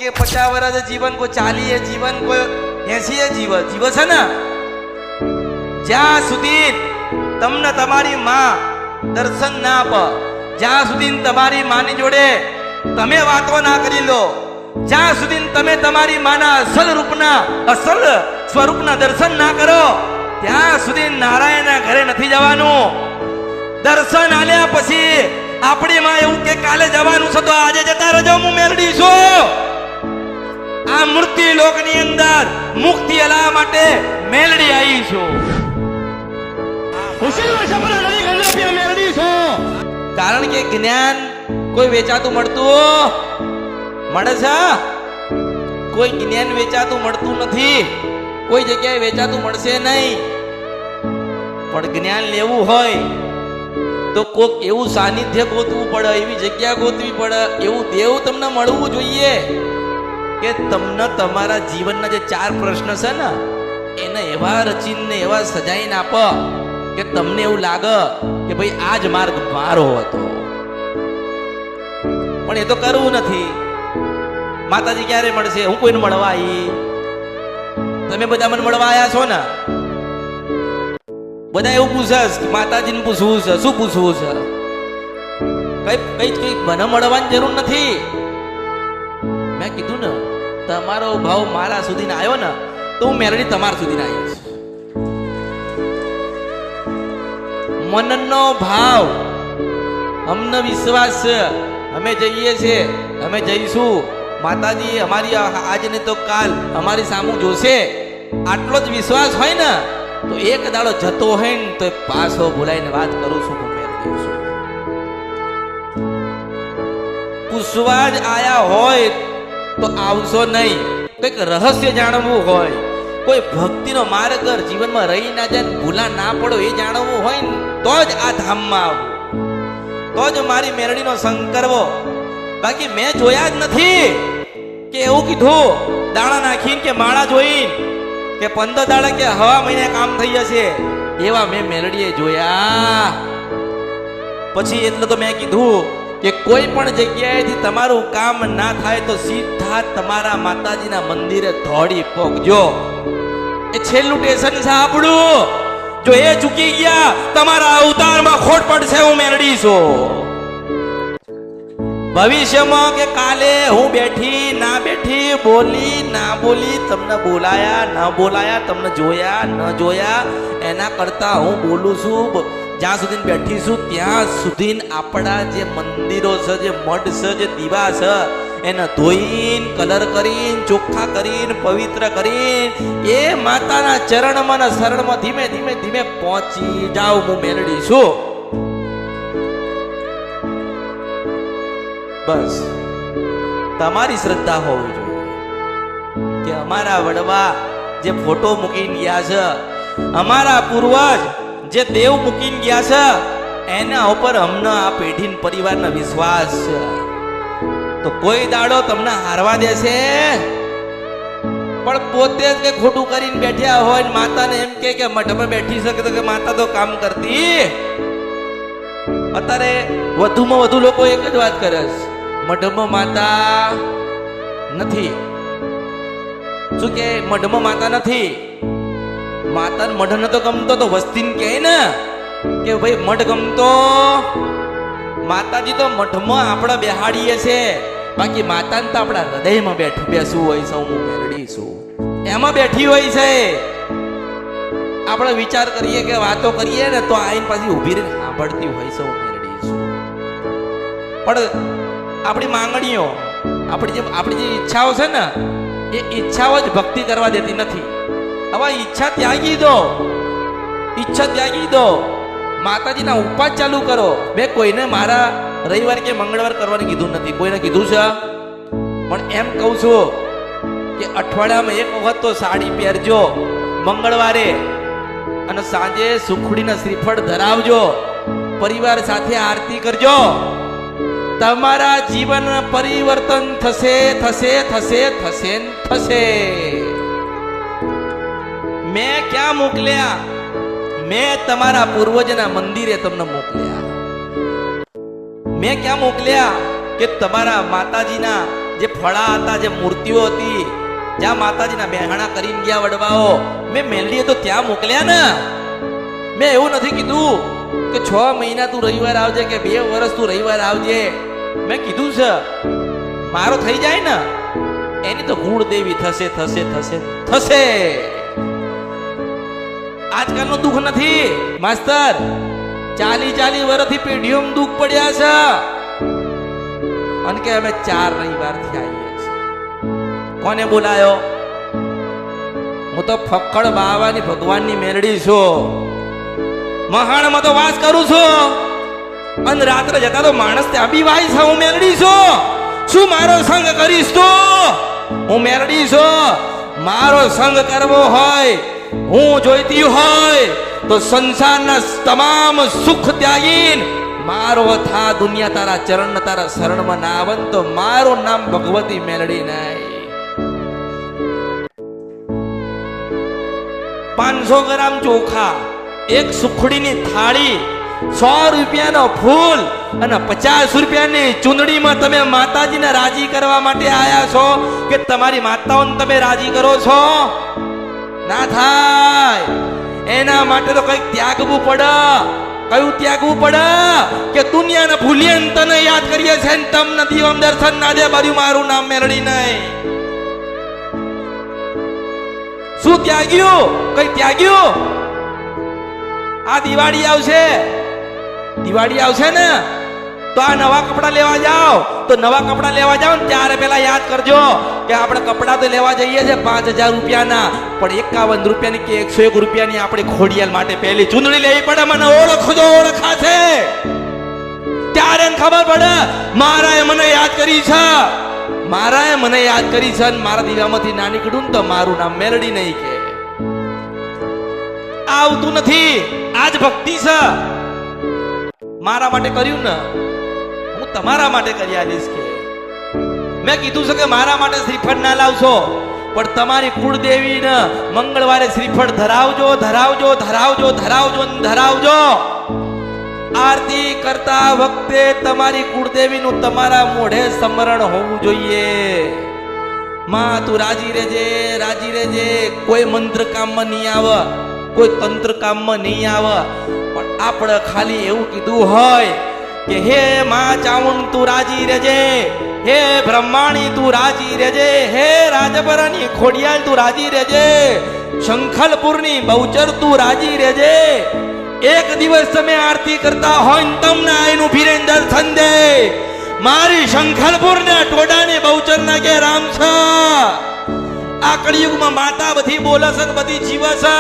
કે 50 વર્ષ જીવન, કોઈ 40 જીવન, કોઈ 80 જીવ છે ને, જ્યાં સુધી તમને તમારી માં દર્શન ના આપે, જ્યાં સુધી તમારી માની જોડે તમે વાતો ના કરી લો, જ્યાં સુધી તમે તમારી માના અસલ સ્વરૂપના દર્શન ના કરો, ત્યાં સુધી નારાયણના ઘરે નથી જવાનું. દર્શન આલ્યા પછી આપણી માં એવું કે કાલે જવાનું છે તો આજે જતા રહેજો, હું મેલડી છું. આ મૂર્તિ લોકની અંદર મુક્તિ અલા માટે મેલડી આવી છું. કારણ કે જ્ઞાન કોઈ વેચાતું મળે છે? કોઈ જ્ઞાન વેચાતું મળતું નથી, કોઈ જગ્યાએ વેચાતું મળશે નહીં. પણ જ્ઞાન લેવું હોય તો કોક એવું સાનિધ્ય ગોતવું પડે, એવી જગ્યા ગોતવી પડે, એવું દેવ તમને મળવું જોઈએ કે તમને તમારા જીવનના જે 4 પ્રશ્ન છે ને એને એવા રચીને એવા સજાઈને આપે કે તમને એવું લાગે કે ભાઈ આ જ માર્ગ મારો હતો. પણ એ તો કરવું નથી. માતાજી ક્યારે મળશે? હું કોઈને મળવા આવી? તમે બધા મને મળવા આવ્યા છો ને? બધા એવું પૂછે કે માતાજીને પૂછવું છે, શું પૂછવું છે? કઈ મને મળવાની જરૂર નથી. મેં કીધું ને તમારો ભાવ મારા સુધી ના આવ્યો ને તો હું મેલડી તમારા સુધી ના આવીશ. મનનો ભાવ, અમને વિશ્વાસ છે, અમે જઈએ છીએ, અમે જઈશું. માતાજી અમારી આજ ને તો કાલ અમારી સામું જોશે, આટલો જ વિશ્વાસ હોય ને તો એક દાડો જતો હોય ને તો પાછો બોલાઈને વાત કરું છું, હું મેળવી છું. પૂછવા જ આયા હોય તો આવશો નહીં. કંઈક રહસ્ય જાણવું હોય, કોઈ ભક્તિનો માર્ગ જીવનમાં રહી ના જાય, ભૂલા ના પડો એ જાણવું હોય ને તો જ આ ધામમાં આવવું, તો જ મારી મેરડીનો સંગ કરવો. બાકી મેં જોયા જ નથી કે એવું કીધું દાણા નાખીને કે માળા જોઈને કે 15 દાડા કે હવા મહિને કામ થઈ જશે, એવા મેં મેલડીએ જોયા. પછી એટલે તો મેં કીધું કે કોઈ પણ જગ્યાએથી તમારું કામ ના થાય તો સીધા તમારા માતાજીના મંદિરે દોડી પહોંચજો. એ છેલ્લું સ્ટેશન છે આપણું. જો એ ચૂકી ગયા તમારા અવતારમાં ખોટ પડશે. હું મેલડી છું. ભવિષ્યમાં કે કાલે હું બેઠી ના બેઠી, બોલી ના બોલી, તમને બોલાયા ન બોલાયા, તમને જોયા ન જોયા, એના કરતા હું બોલું છું જ્યાં સુધી બેઠી છું ત્યાં સુધી આપણા જે મંદિરો છે, જે મઠ છે, જે દીવા છે એને ધોઈને, કલર કરીને, ચોખ્ખા કરીને, પવિત્ર કરીને એ માતાના ચરણમાં ને શરણમાં ધીમે ધીમે ધીમે પહોંચી જાવ. હું મેલડી છું. બસ તમારી શ્રદ્ધા હોવી જોઈએ કે અમારા વડવા જે ફોટો મૂકીને ગયા છે, અમારા પૂર્વજ જે દેવ મૂકીને ગયા છે, એના ઉપર અમને આ પેઢી પરિવારનો વિશ્વાસ છે. તો કોઈ દાડો તમને હારવા દેશે? પણ પોતે જ કે ખોટું કરીને બેઠ્યા હોય, માતાને એમ કે મઠમાં બેઠી શકે તો કે માતા તો કામ કરતી. અત્યારે વધુમાં વધુ લોકો એક જ વાત કરે છે, મઢમાં માતા નથી. શું કે મઢમાં માતા નથી? માતા મઢ ને તો ગમતો તો વસ્તીને કહે ને કે ભાઈ મઢ ગમતો. માતાજી તો મઠમાં આપણે બેહાડીએ છે, બાકી માતાને તો આપણા હૃદયમાં બેસવું હોય છે. હું મેલડી છું એમાં બેઠી હોય છે. આપણે વિચાર કરીએ કે વાતો કરીએ ને તો આઈને પાછી ઊભી રહીને સાંભળતી હોય છે. હું મેલડી છું. પણ આપણી માંગણીઓ, આપણી જે ઈચ્છાઓ છે ને એ ઈચ્છાઓ જ ભક્તિ કરવા દેતી નથી. હવે ઈચ્છા ત્યાગી દો, ઈચ્છા ત્યાગી દો, માતાજીના ઉપાસ ચાલુ કરો. મેં કોઈને મારા રવિવાર કે મંગળવાર કરવાનું કીધું નથી, કોઈને કીધું છે? પણ એમ કહું છું કે અઠવાડિયામાં એક વખત તો સાડી પહેરજો મંગળવારે, અને સાંજે સુખડીના શ્રીફળ ધરાવજો, પરિવાર સાથે આરતી કરજો. તમારા જીવન પરિવર્તન થશે થશે થશે થશે થશે. મેં ક્યાં મોકલ્યા? મેં તમારા પૂર્વજના મંદિરે તમને મોકલ્યા. મેં ક્યાં મોકલ્યા કે તમારા માતાજીના જે જે ફળા હતા, જે મૂર્તિઓ હતી, જ્યાં માતાજીના બેહાણા કરીને ગયા વડવાઓ, મેં મેલડીએ તો ત્યાં મોકલ્યા ને. મેં એવું નથી કીધું કે 6 મહિના તું રવિવાર આવજે કે 2 વર્ષ તું રવિવાર આવજે. મેં કીધું છે મારો થઈ જાય ને એની તો કુળદેવી થશે થશે થશે થશે. આજકાલનું દુઃખ નથી માસ્તર, 40 વર્ષથી પેઢીઓમાં દુઃખ પડ્યા છે. અને કે અમે 4 રવિવારથી આવીએ છીએ. કોને બોલાયો? હું તો ફક્કડ બાવાની ભગવાનની મેલડી છું. મહાણમાં તો વાસ કરું છું, અને રાત્રે જતા તો માણસ ત્યાં બી વાય છે. હું મેલડી છું. શું મારો સંગ કરીશ તું? હું મેલડી છું. મારો સંગ કરવો હોય, હું જોઈતી હોય તો સંસારના તમામ સુખ ત્યાગીને મારો થા દુનિયા તારા ચરણ તારા શરણમાં ના આવન તો મારું નામ ભગવતી મેલડી નહીં. 500 ગ્રામ ચોખા, 1 સુખડીની થાળી, 100 રૂપિયાનો ફૂલ અને 50 રૂપિયાની ચૂંદડીમાં તમે માતાજીને રાજી કરવા માટે આયા છો કે તમારી માતાઓને તમે રાજી કરો છો? ના થાય. એના માટે તો કંઈક ત્યાગવું પડે. કયું ત્યાગવું પડે? કે દુનિયાને ભૂલીએ ને તને યાદ કરીએ છે ને તમને દીવમ દર્શન ના દે બાજુ મારું નામ મેળડી નહીં. શું ત્યાગ્યું? કઈ ત્યાગ્યું? આ દિવાળી આવશે ને તો આ નવા કપડા લેવા જાઓ, તો નવા કપડા લેવા જાઓ ને ત્યારે પેલા યાદ કરજો કે આપણે કપડા તો લેવા જઈએ છે 5000 રૂપિયાના, પણ 51 રૂપિયાની કે 101 રૂપિયાની આપણે ખોડિયાલ માટે પહેલી ચૂંદડી લેવી પડે. મને ઓળખજો, ઓળખાશે ત્યારે ખબર પડે મારાએ મને યાદ કરી છે, મારાએ મને યાદ કરી છે. મારા દીવામાંથી ના નીકળું તો મારું નામ મેલડી નહીં કે આવતું નથી. આજ ભક્તિ છે. મારા માટે કર્યું ને હું તમારા માટે કરી આલીશ. કે મેં કીધું છે કે મારા માટે શ્રીફળ ના લાવશો, પણ તમારી કુળદેવીને મંગળવારે શ્રીફળ ધરાવજો, ધરાવજો, ધરાવજો, ધરાવજો, ધરાવજો. આરતી કરતા વખતે તમારી કુળદેવીનું તમારા મોઢે સ્મરણ હોવું જોઈએ. માં તું રાજી રહેજે, રાજી રહેજે. કોઈ મંત્ર કામમાં નહીં આવે, કોઈ તંત્ર કામમાં નહીં આવે, પણ આપણે ખાલી એવું કીધું હોય કે હે માં ચામુંડ તું રાજી રહેજે, હે બ્રહ્માણી તું રાજી રહેજે, હે રાજપરાની ખોડિયાલ તું રાજી રહેજે, શંખલપુરની બહુચર તું રાજી રહેજે. એક દિવસ તમે આરતી કરતા હોય ને તમને આઈનું ભીરે દર્શન દે. મારી શંખલપુરના ટોડાને બહુચરના કે રામ છે. આ કળિયુગમાં માતા બધી બોલે છે, બધી જીવે છે.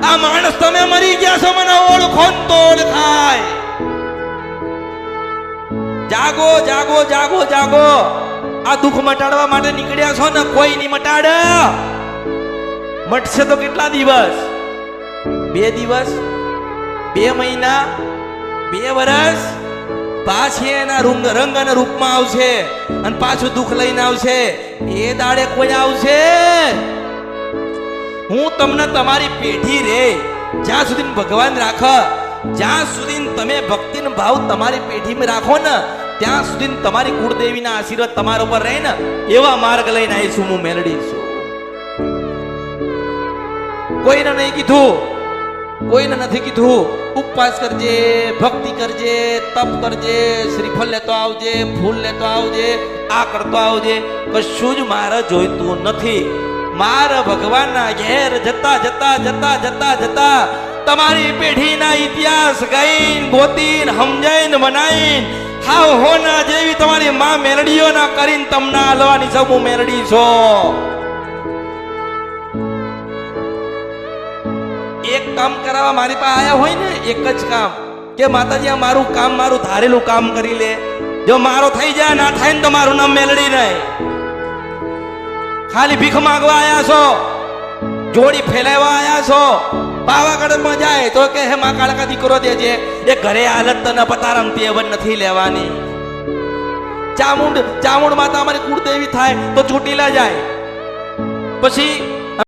આ માણસ તમે મરી ગયા છો, મને ઓળખો ને તો ઓળખાય. જાગો, જાગો, જાગો, જાગો. આ દુઃખ મટાડવા માટે નીકળ્યા છો ને કોઈ નહીં મટાડે. મટશે તો કેટલા દિવસ? 2 દિવસ, 2 મહિના, 2 વર્ષ. પાછી એના રંગ અને રૂપમાં આવશે અને પાછું દુઃખ લઈને આવશે. એ દાડે કોઈ આવશે? હું તમને તમારી પેઢી રે જ્યાં સુધી ભગવાન રાખે, જ્યાં સુધી તમે ભક્તિનો ભાવ તમારી પેઢીમાં રાખો ને ત્યાં સુધી તમારી કુળદેવીના આશીર્વાદ તમારા ઉપર રહે ને એવા માર્ગ લઈને આવીશું. હું મેલડી છું. કોઈને નહીં કીધું, કોઈને નથી કીધું ઉપવાસ કરજે, ભક્તિ કરજે, તપ કરજે, શ્રીફળ લેતો આવજે, ફૂલ લેતો આવજે, આ કરતો આવજે. કશું જ મારે જોઈતું નથી. મારા ભગવાનના ઘેર જતા જતા જતા જતા જતા તમારી પેઢીના ઇતિહાસ ગઈને ગોતીને સમજાઈને બનાવીને હાવ હોના જેવી તમારી માં મેલડીઓના કરીને તમને હાલવાની છું. હું મેલડી છું. એક કામ કરાવવા મારી પાસે આયા હોય ને, એક જ કામ કે માતાજી આ મારું કામ, મારું ધારેલું કામ કરી લે. જો મારો થઈ જાય, ના થાય ને તો મારું નામ મેલડી નહીં. ખાલી ભીખ માંગવા આયા છો, જોડી ફેલાવવા આયા છો. પાવાગઢમાં જાય તો કે હે માં કાળકા દીકરો દેજે. એ ઘરે હાલત તને પતારમતી એવન નથી લેવાની. ચામુંડ માતા અમારી કુળદેવી થાય તો ચોટીલા જાય, પછી